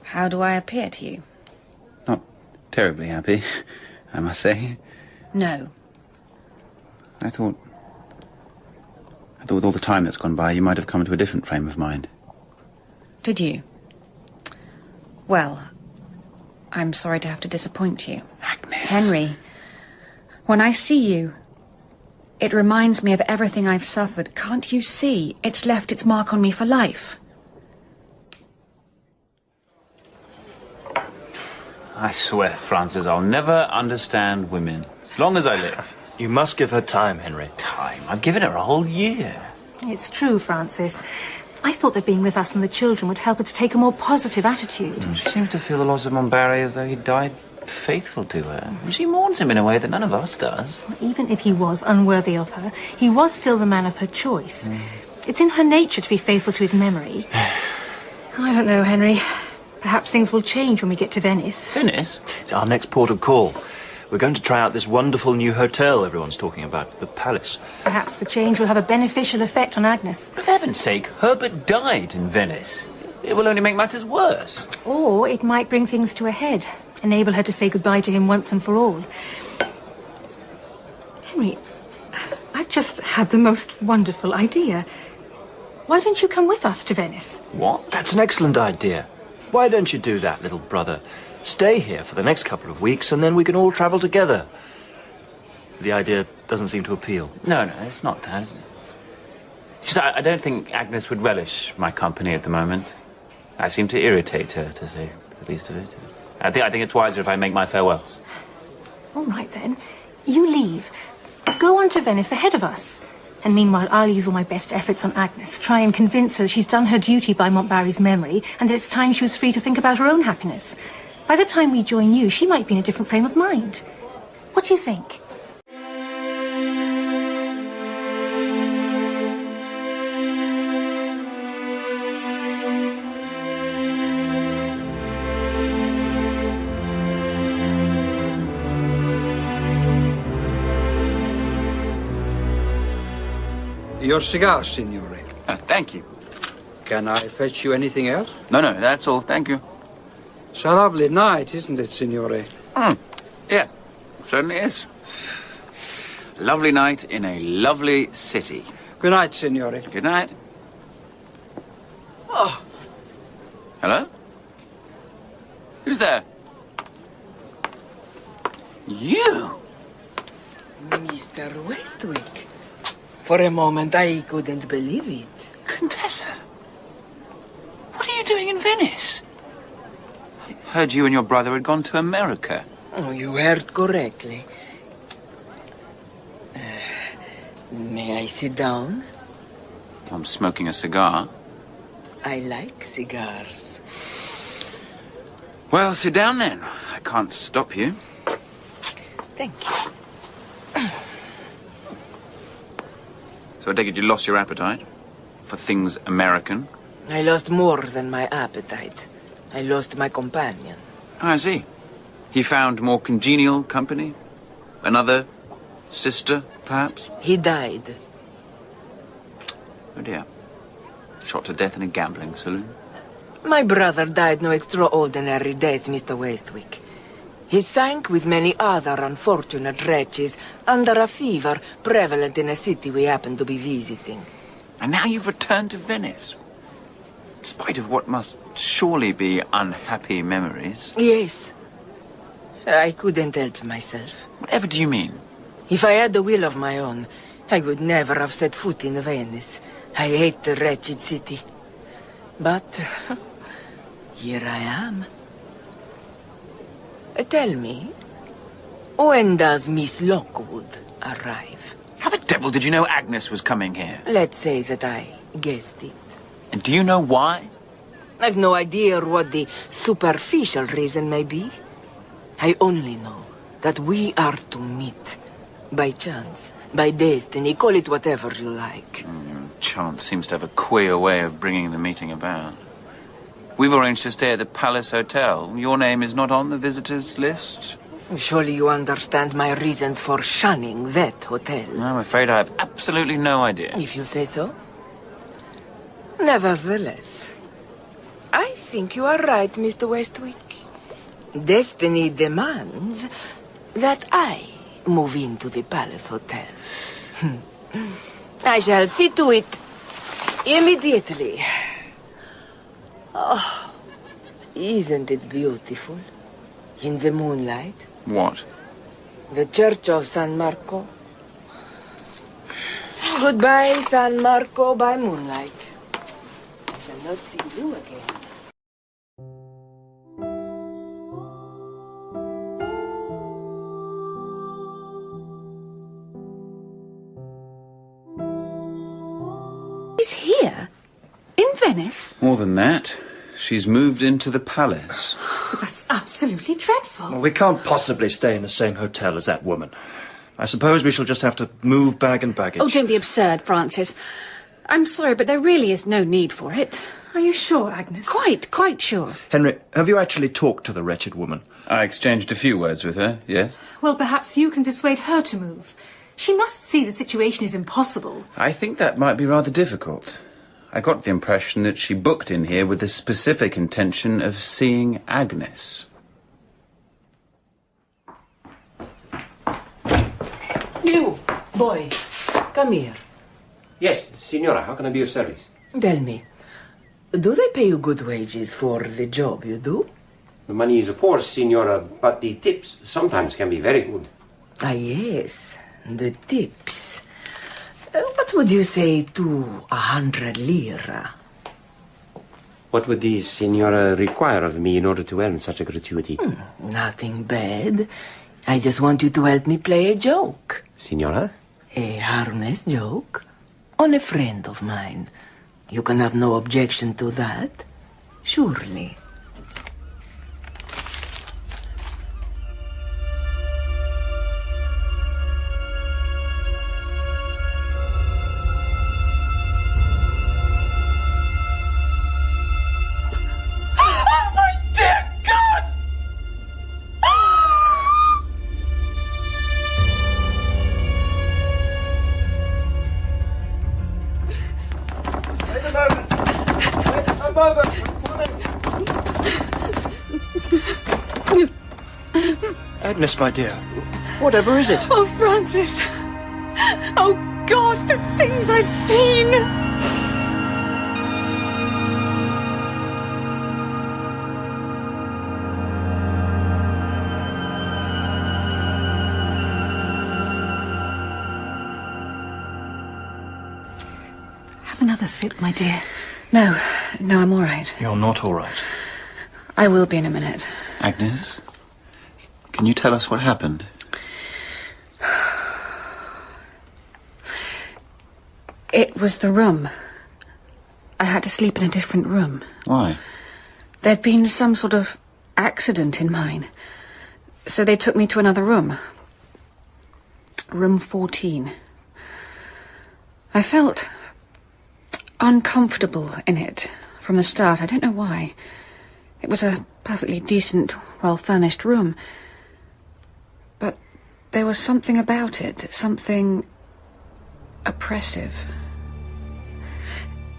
Speaker 2: how do I appear to you?
Speaker 6: Not terribly happy, I must say.
Speaker 2: No.
Speaker 6: I thought with all the time that's gone by, you might have come to a different frame of mind.
Speaker 2: Did you? Well, I'm sorry to have to disappoint you.
Speaker 6: Agnes.
Speaker 2: Henry, when I see you, it reminds me of everything I've suffered. Can't you see? It's left its mark on me for life.
Speaker 10: I swear, Francis, I'll never understand women. As long as I live.
Speaker 11: You must give her time, Henry.
Speaker 10: Time? I've given her a whole year.
Speaker 5: It's true, Francis. I thought that being with us and the children would help her to take a more positive attitude.
Speaker 10: She seems to feel the loss of Montbarry as though he died faithful to her. She mourns him in a way that none of us does.
Speaker 5: Even if he was unworthy of her, he was still the man of her choice. It's in her nature to be faithful to his memory. I don't know, Henry. Perhaps things will change when we get to Venice.
Speaker 10: Venice?
Speaker 11: It's our next port of call. We're going to try out this wonderful new hotel everyone's talking about, the Palace.
Speaker 5: Perhaps the change will have a beneficial effect on Agnes.
Speaker 10: For heaven's sake, Herbert died in Venice. It will only make matters worse.
Speaker 5: Or it might bring things to a head, enable her to say goodbye to him once and for all. Henry, I've just had the most wonderful idea. Why don't you come with us to Venice?
Speaker 10: What?
Speaker 11: That's an excellent idea. Why don't you do that, little brother? Stay here for the next couple of weeks, and then we can all travel together. The idea doesn't seem to appeal.
Speaker 10: No, it's not that, is it? Just, I don't think Agnes would relish my company at the moment. I seem to irritate her, to say the least of it. I think it's wiser if I make my farewells.
Speaker 5: All right, then. You leave. Go on to Venice ahead of us. And meanwhile, I'll use all my best efforts on Agnes, try and convince her she's done her duty by Montbarry's memory, and that it's time she was free to think about her own happiness. By the time we join you, she might be in a different frame of mind. What do you think?
Speaker 12: Your cigar, signore.
Speaker 6: Thank you.
Speaker 12: Can I fetch you anything else?
Speaker 6: No, that's all. Thank you.
Speaker 12: It's a lovely night, isn't it, signore?
Speaker 6: Yeah, certainly is. Lovely night in a lovely city.
Speaker 12: Good night, signore.
Speaker 6: Good night. Oh. Hello? Who's there? You?
Speaker 3: Mr. Westwick. For a moment, I couldn't believe it.
Speaker 6: Contessa? What are you doing in Venice? I heard you and your brother had gone to America.
Speaker 3: Oh, you heard correctly. May I sit down?
Speaker 6: I'm smoking a cigar.
Speaker 3: I like cigars.
Speaker 6: Well, sit down then. I can't stop you.
Speaker 3: Thank you.
Speaker 6: So I take it you lost your appetite for things American?
Speaker 3: I lost more than my appetite. I lost my companion.
Speaker 6: I see. He found more congenial company? Another sister, perhaps?
Speaker 3: He died.
Speaker 6: Oh dear. Shot to death in a gambling saloon?
Speaker 3: My brother died no extraordinary death, Mr. Westwick. He sank with many other unfortunate wretches under a fever prevalent in a city we happened to be visiting.
Speaker 6: And now you've returned to Venice? In spite of what must surely be unhappy memories?
Speaker 3: Yes. I couldn't help myself.
Speaker 6: Whatever do you mean?
Speaker 3: If I had a will of my own, I would never have set foot in Venice. I hate the wretched city. But here I am. Tell me, when does Miss Lockwood arrive?
Speaker 6: How the devil did you know Agnes was coming here?
Speaker 3: Let's say that I guessed it.
Speaker 6: And do you know why?
Speaker 3: I've no idea what the superficial reason may be. I only know that we are to meet. By chance, by destiny, call it whatever you like.
Speaker 6: Chance seems to have a queer way of bringing the meeting about. We've arranged to stay at the Palace Hotel. Your name is not on the visitors' list?
Speaker 3: Surely you understand my reasons for shunning that hotel.
Speaker 6: I'm afraid I have absolutely no idea.
Speaker 3: If you say so. Nevertheless, I think you are right, Mr. Westwick. Destiny demands that I move into the Palace Hotel. I shall see to it immediately. Oh, isn't it beautiful? In the moonlight.
Speaker 6: What?
Speaker 3: The Church of San Marco. Goodbye, San Marco by moonlight. I shall not see you again.
Speaker 2: He's here? In Venice?
Speaker 6: More than that. She's moved into the palace.
Speaker 5: But that's absolutely dreadful.
Speaker 11: Well, we can't possibly stay in the same hotel as that woman. I suppose we shall just have to move bag and baggage.
Speaker 2: Oh, don't be absurd, Francis. I'm sorry, but there really is no need for it.
Speaker 5: Are you sure, Agnes?
Speaker 2: Quite sure.
Speaker 11: Henry, have you actually talked to the wretched woman?
Speaker 6: I exchanged a few words with her, yes.
Speaker 5: Well, perhaps you can persuade her to move. She must see the situation is impossible.
Speaker 6: I think that might be rather difficult. I got the impression that she booked in here with the specific intention of seeing Agnes.
Speaker 3: You, boy, come here.
Speaker 7: Yes, Signora, how can I be of service?
Speaker 3: Tell me, do they pay you good wages for the job you do?
Speaker 7: The money is poor, Signora, but the tips sometimes can be very good.
Speaker 3: Ah, yes, the tips. What would you say to 100 lira?
Speaker 7: What would the Signora require of me in order to earn such a gratuity?
Speaker 3: Nothing bad. I just want you to help me play a joke.
Speaker 7: Signora?
Speaker 3: A harmless joke on a friend of mine. You can have no objection to that, surely.
Speaker 11: Agnes, my dear, whatever is it?
Speaker 2: Oh, Francis. Oh, God, the things I've seen.
Speaker 5: another sip, my dear?
Speaker 2: No, I'm all right.
Speaker 11: You're not all right.
Speaker 2: I will be in a minute.
Speaker 6: Agnes, can you tell us what happened?
Speaker 2: It was the room. I had to sleep in a different room.
Speaker 6: Why?
Speaker 2: There'd been some sort of accident in mine. So they took me to another room. Room 14. I felt uncomfortable in it from the start. I don't know why. It was a perfectly decent, well-furnished room. But there was something about it, something oppressive.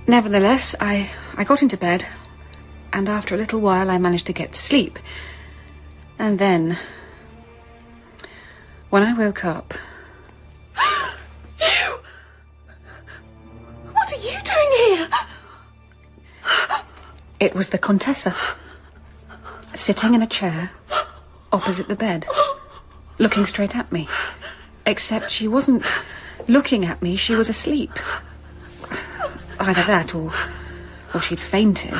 Speaker 2: Nevertheless, I got into bed, and after a little while I managed to get to sleep. And then, when I woke up...
Speaker 5: You! What are you doing here?
Speaker 2: It was the Contessa, sitting in a chair opposite the bed, looking straight at me. Except she wasn't looking at me, she was asleep. Either that, or she'd fainted.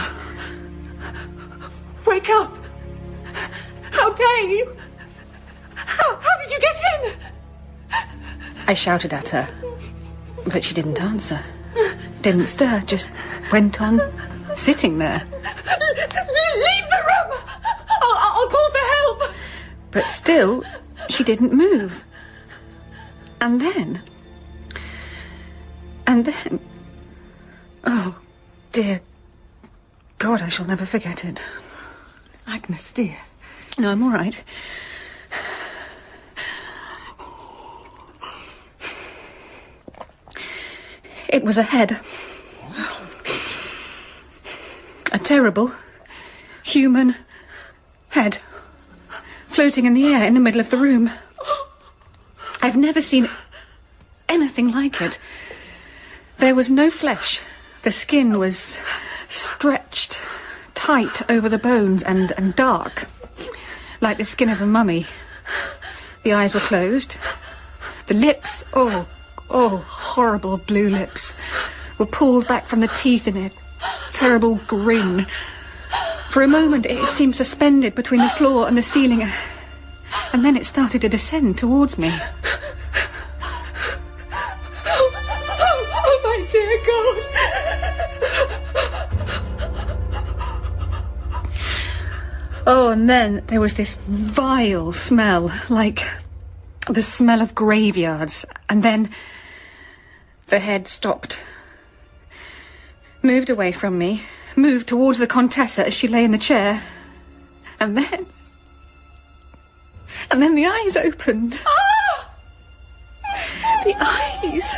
Speaker 5: Wake up! How dare you? How did you get in?
Speaker 2: I shouted at her, but she didn't answer. Didn't stir, just went on sitting there.
Speaker 5: Leave the room! I'll call for help!
Speaker 2: But still, she didn't move. And then... Oh, dear God, I shall never forget it.
Speaker 5: Agnes, dear.
Speaker 2: No, I'm all right. It was a head. A terrible, human head, floating in the air in the middle of the room. I've never seen anything like it. There was no flesh. The skin was stretched tight over the bones and dark, like the skin of a mummy. The eyes were closed. The lips, oh, horrible blue lips, were pulled back from the teeth in a terrible grin. For a moment it seemed suspended between the floor and the ceiling, and then it started to descend towards me.
Speaker 5: Oh, my dear God!
Speaker 2: Oh, and then there was this vile smell, like the smell of graveyards, and then the head stopped, moved away from me, moved towards the Contessa as she lay in the chair, and then the eyes opened.
Speaker 5: Ah!
Speaker 2: The eyes,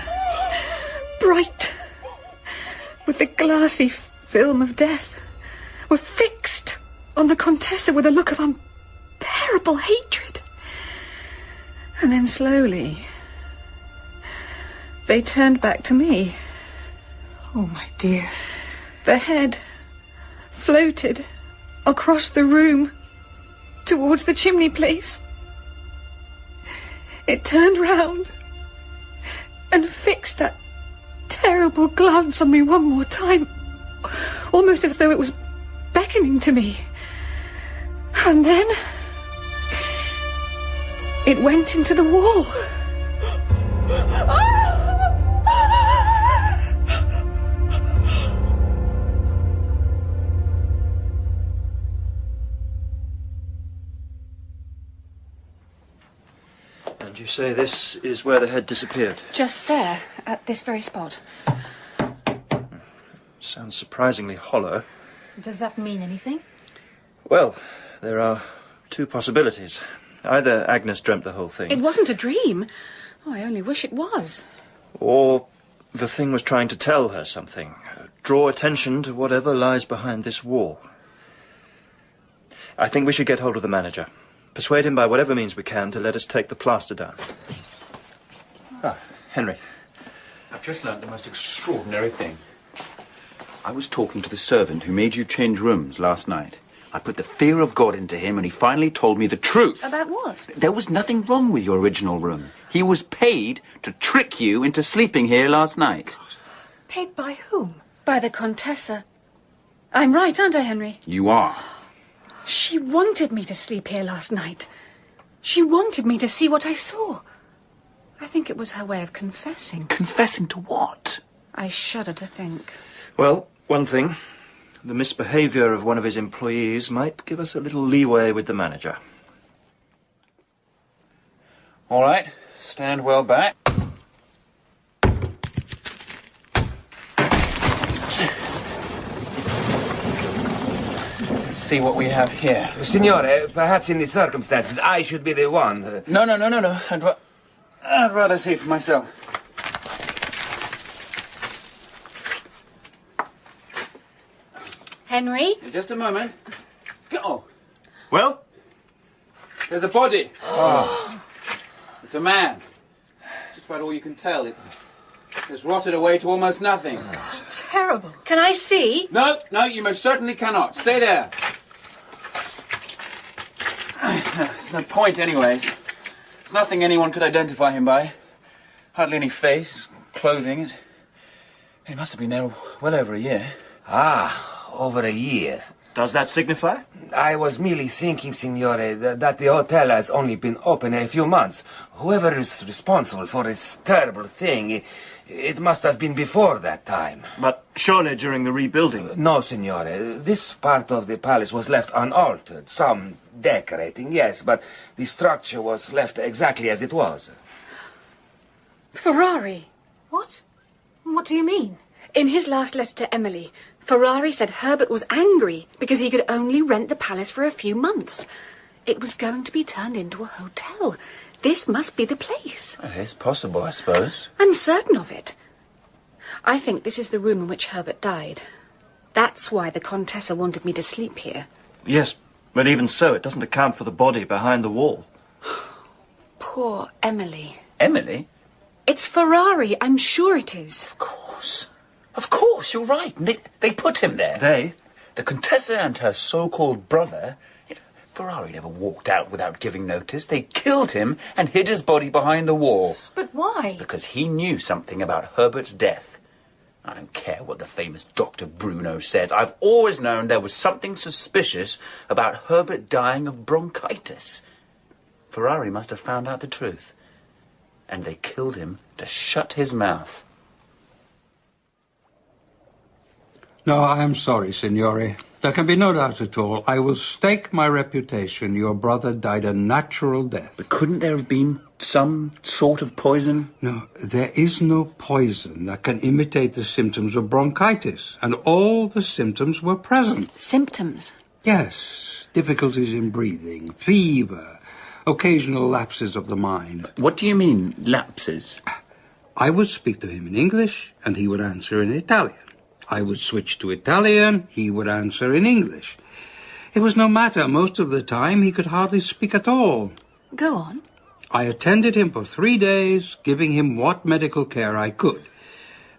Speaker 2: bright, with the glassy film of death, were fixed on the Contessa with a look of unbearable hatred. And then slowly, they turned back to me.
Speaker 5: Oh, my dear.
Speaker 2: The head floated across the room towards the chimney place. It turned round and fixed that terrible glance on me one more time, almost as though it was beckoning to me. And then it went into the wall.
Speaker 11: And you say this is where the head disappeared?
Speaker 2: Just there, at this very spot.
Speaker 11: Sounds surprisingly hollow.
Speaker 5: Does that mean anything?
Speaker 11: Well, there are two possibilities. Either Agnes dreamt the whole thing.
Speaker 2: It wasn't a dream. Oh, I only wish it was.
Speaker 11: Or the thing was trying to tell her something. Draw attention to whatever lies behind this wall. I think we should get hold of the manager. Persuade him by whatever means we can to let us take the plaster down. Ah, Henry.
Speaker 6: I've just learned the most extraordinary thing. I was talking to the servant who made you change rooms last night. I put the fear of God into him, and he finally told me the truth.
Speaker 2: About what?
Speaker 6: There was nothing wrong with your original room. He was paid to trick you into sleeping here last night.
Speaker 5: Paid by whom?
Speaker 2: By the Contessa. I'm right, aren't I, Henry?
Speaker 6: You are.
Speaker 2: She wanted me to sleep here last night. She wanted me to see what I saw. I think it was her way of confessing.
Speaker 6: Confessing to what?
Speaker 2: I shudder to think.
Speaker 11: Well, one thing. The misbehaviour of one of his employees might give us a little leeway with the manager.
Speaker 6: All right. Stand well back. Let's see what we have here.
Speaker 4: Signore, perhaps in these circumstances I should be the one.
Speaker 6: No. I'd rather see for myself.
Speaker 2: Henry?
Speaker 6: Just a moment. Oh,
Speaker 11: Well?
Speaker 6: there's a body. Oh. It's a man. Just about all you can tell. It's rotted away to almost nothing.
Speaker 5: Terrible.
Speaker 2: Can I see?
Speaker 6: No, you most certainly cannot. Stay there. There's no point, anyways. There's nothing anyone could identify him by. Hardly any face, clothing. He must have been there well over a year.
Speaker 4: Ah, over a year.
Speaker 11: Does that signify?
Speaker 4: I was merely thinking, Signore, that the hotel has only been open a few months. Whoever is responsible for this terrible thing, it must have been before that time.
Speaker 11: But surely during the rebuilding.
Speaker 4: No, Signore. This part of the palace was left unaltered. Some decorating, yes, but the structure was left exactly as it was.
Speaker 2: Ferrari.
Speaker 5: What? What do you mean?
Speaker 2: In his last letter to Emily, Ferrari said Herbert was angry because he could only rent the palace for a few months. It was going to be turned into a hotel. This must be the place.
Speaker 6: It's possible, I suppose.
Speaker 2: I'm certain of it. I think this is the room in which Herbert died. That's why the Contessa wanted me to sleep here.
Speaker 11: Yes, but even so, it doesn't account for the body behind the wall.
Speaker 2: Poor Emily.
Speaker 6: Emily?
Speaker 2: It's Ferrari, I'm sure it is.
Speaker 6: Of course, you're right. They put him there.
Speaker 11: They?
Speaker 6: The Contessa and her so-called brother. Ferrari never walked out without giving notice. They killed him and hid his body behind the wall.
Speaker 5: But why?
Speaker 6: Because he knew something about Herbert's death. I don't care what the famous Dr. Bruno says. I've always known there was something suspicious about Herbert dying of bronchitis. Ferrari must have found out the truth. And they killed him to shut his mouth.
Speaker 12: No, I am sorry, Signore. There can be no doubt at all. I will stake my reputation. Your brother died a natural death.
Speaker 6: But couldn't there have been some sort of poison?
Speaker 12: No, there is no poison that can imitate the symptoms of bronchitis, and all the symptoms were present.
Speaker 2: Symptoms?
Speaker 12: Yes, difficulties in breathing, fever, occasional lapses of the mind.
Speaker 6: What do you mean, lapses?
Speaker 12: I would speak to him in English, and he would answer in Italian. I would switch to Italian, he would answer in English. It was no matter. Most of the time, he could hardly speak at all.
Speaker 2: Go on.
Speaker 12: I attended him for 3 days, giving him what medical care I could.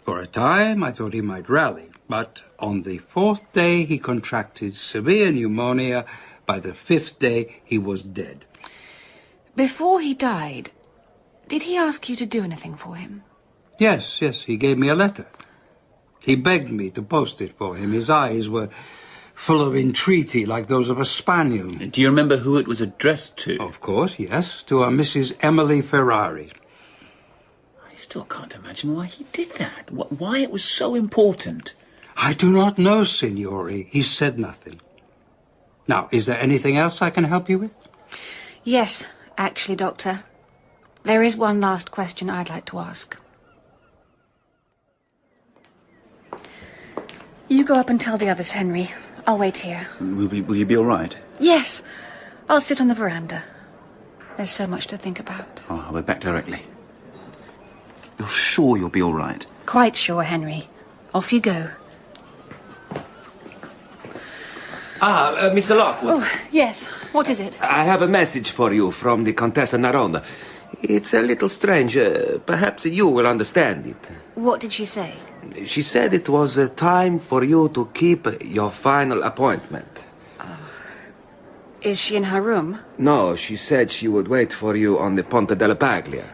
Speaker 12: For a time, I thought he might rally, but on the 4th day, he contracted severe pneumonia. By the 5th day, he was dead.
Speaker 2: Before he died, did he ask you to do anything for him?
Speaker 12: Yes, he gave me a letter. He begged me to post it for him. His eyes were full of entreaty, like those of a spaniel.
Speaker 6: Do you remember who it was addressed to?
Speaker 12: Of course, yes, to a Mrs. Emily Ferrari.
Speaker 6: I still can't imagine why he did that. Why it was so important.
Speaker 12: I do not know, Signore. He said nothing. Now, is there anything else I can help you with?
Speaker 2: Yes, actually, Doctor. There is one last question I'd like to ask. You go up and tell the others, Henry. I'll wait here.
Speaker 6: Will you be all right?
Speaker 2: Yes. I'll sit on the veranda. There's so much to think about.
Speaker 6: Oh, I'll be back directly. You're sure you'll be all right?
Speaker 2: Quite sure, Henry. Off you go.
Speaker 4: Mr. Lockwood.
Speaker 2: Oh, yes. What is it?
Speaker 4: I have a message for you from the Contessa Narona. It's a little strange. Perhaps you will understand it.
Speaker 2: What did she say?
Speaker 4: She said it was time for you to keep your final appointment.
Speaker 2: Is she in her room?
Speaker 4: No, she said she would wait for you on the Ponte della Paglia.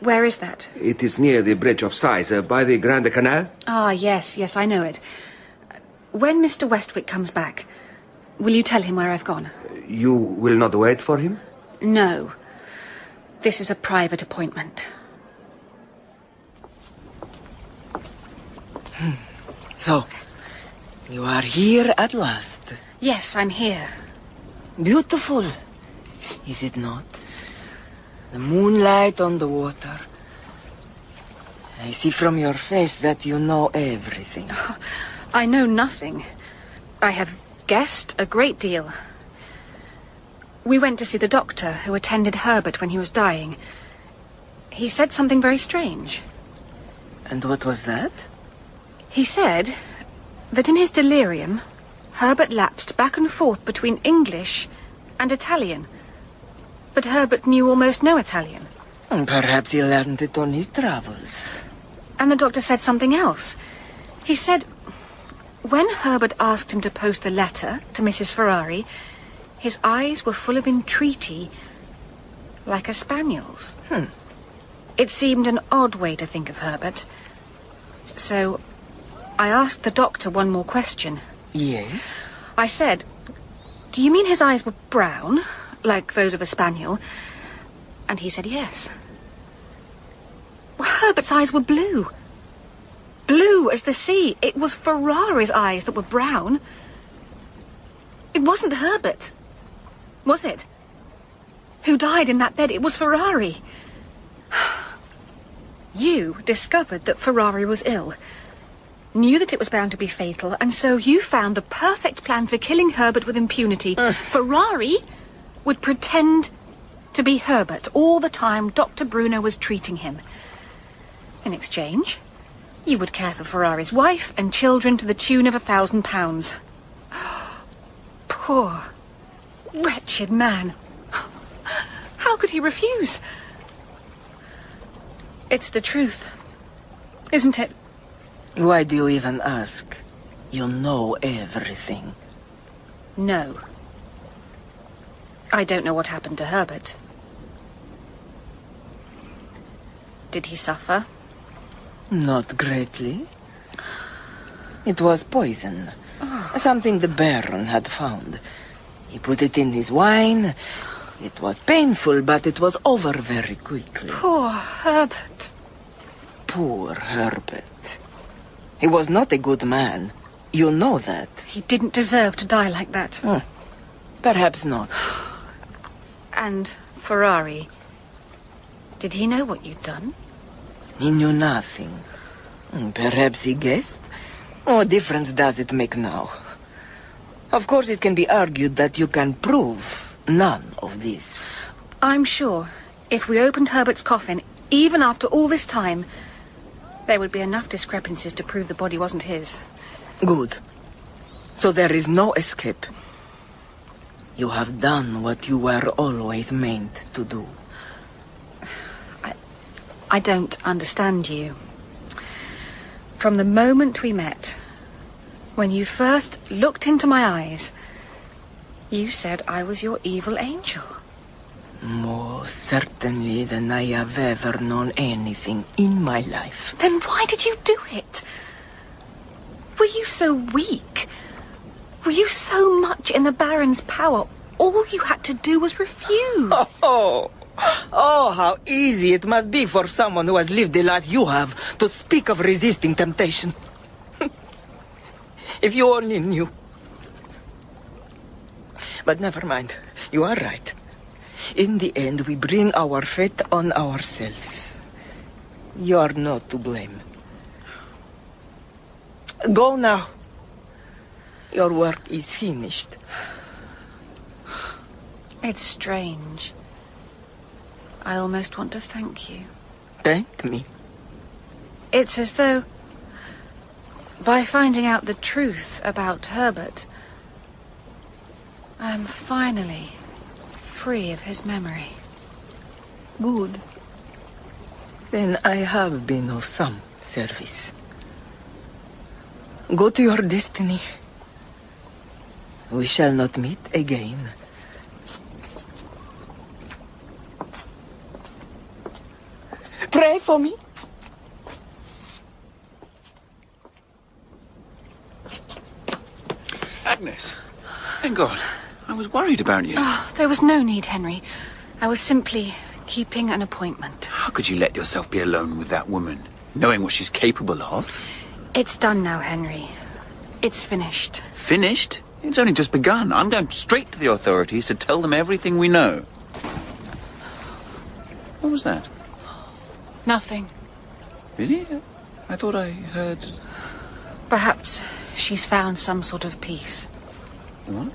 Speaker 2: Where is that?
Speaker 4: It is near the Bridge of Sighs, by the Grand Canal.
Speaker 2: Ah, yes, I know it. When Mr. Westwick comes back, will you tell him where I've gone?
Speaker 4: You will not wait for him?
Speaker 2: No. This is a private appointment.
Speaker 3: So, you are here at last.
Speaker 2: Yes, I'm here.
Speaker 3: Beautiful, is it not? The moonlight on the water. I see from your face that you know everything.
Speaker 2: I know nothing. I have guessed a great deal. We went to see the doctor who attended Herbert when he was dying. He said something very strange.
Speaker 3: And what was that?
Speaker 2: He said that in his delirium, Herbert lapsed back and forth between English and Italian. But Herbert knew almost no Italian.
Speaker 3: Perhaps he learned it on his travels.
Speaker 2: And the doctor said something else. He said, when Herbert asked him to post the letter to Mrs. Ferrari, his eyes were full of entreaty, like a spaniel's. It seemed an odd way to think of Herbert. So I asked the doctor one more question.
Speaker 3: Yes?
Speaker 2: I said, do you mean his eyes were brown, like those of a spaniel? And he said yes. Well, Herbert's eyes were blue. Blue as the sea. It was Ferrari's eyes that were brown. It wasn't Herbert, was it? Who died in that bed? It was Ferrari. You discovered that Ferrari was ill, knew that it was bound to be fatal, and so you found the perfect plan for killing Herbert with impunity. Ferrari would pretend to be Herbert all the time Dr. Bruno was treating him. In exchange, you would care for Ferrari's wife and children to the tune of £1,000. Poor, wretched man. How could he refuse? It's the truth, isn't it?
Speaker 3: Why do you even ask? You know everything.
Speaker 2: No. I don't know what happened to Herbert. Did he suffer?
Speaker 3: Not greatly. It was poison. Something the Baron had found. He put it in his wine. It was painful, but it was over very quickly.
Speaker 2: Poor Herbert.
Speaker 3: Poor Herbert. He was not a good man. You know that.
Speaker 2: He didn't deserve to die like that.
Speaker 3: Perhaps not.
Speaker 2: And Ferrari, did he know what you'd done?
Speaker 3: He knew nothing. Perhaps he guessed. What difference does it make now? Of course, it can be argued that you can prove none of this.
Speaker 2: I'm sure if we opened Herbert's coffin, even after all this time, there would be enough discrepancies to prove the body wasn't his.
Speaker 3: Good. So there is no escape. You have done what you were always meant to do.
Speaker 2: I don't understand you. From the moment we met, when you first looked into my eyes, you said I was your evil angel.
Speaker 3: More certainly than I have ever known anything in my life.
Speaker 2: Then why did you do it? Were you so weak? Were you so much in the Baron's power? All you had to do was refuse.
Speaker 3: Oh, how easy it must be for someone who has lived the life you have to speak of resisting temptation. If you only knew. But never mind. You are right. In the end, we bring our fate on ourselves. You are not to blame. Go now. Your work is finished.
Speaker 2: It's strange. I almost want to thank you.
Speaker 3: Thank me.
Speaker 2: It's as though, by finding out the truth about Herbert, I am finally free of his memory.
Speaker 3: Good. Then I have been of some service. Go to your destiny. We shall not meet again. Pray for me.
Speaker 6: Agnes, thank God. I was worried about you.
Speaker 2: Oh, there was no need, Henry. I was simply keeping an appointment.
Speaker 6: How could you let yourself be alone with that woman, knowing what she's capable of?
Speaker 2: It's done now, Henry. It's finished.
Speaker 6: Finished? It's only just begun. I'm going straight to the authorities to tell them everything we know. What was that?
Speaker 2: Nothing.
Speaker 6: Really? I thought I heard...
Speaker 2: Perhaps she's found some sort of peace.
Speaker 6: What?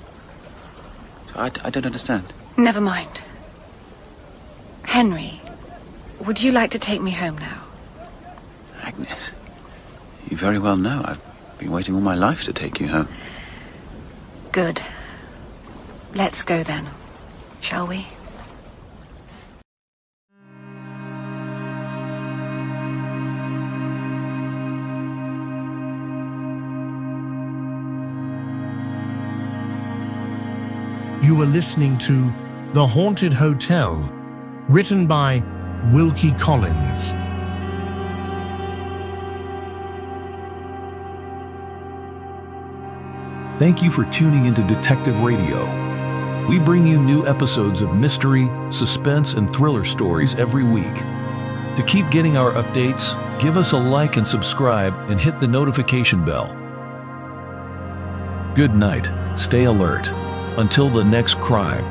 Speaker 6: I don't understand.
Speaker 2: Never mind. Henry, would you like to take me home now?
Speaker 6: Agnes, you very well know I've been waiting all my life to take you home.
Speaker 2: Good. Let's go then, shall we?
Speaker 1: You are listening to The Haunted Hotel, written by Wilkie Collins.
Speaker 13: Thank you for tuning into Detective Radio. We bring you new episodes of mystery, suspense, and thriller stories every week. To keep getting our updates, give us a like and subscribe and hit the notification bell. Good night. Stay alert. Until the next crime.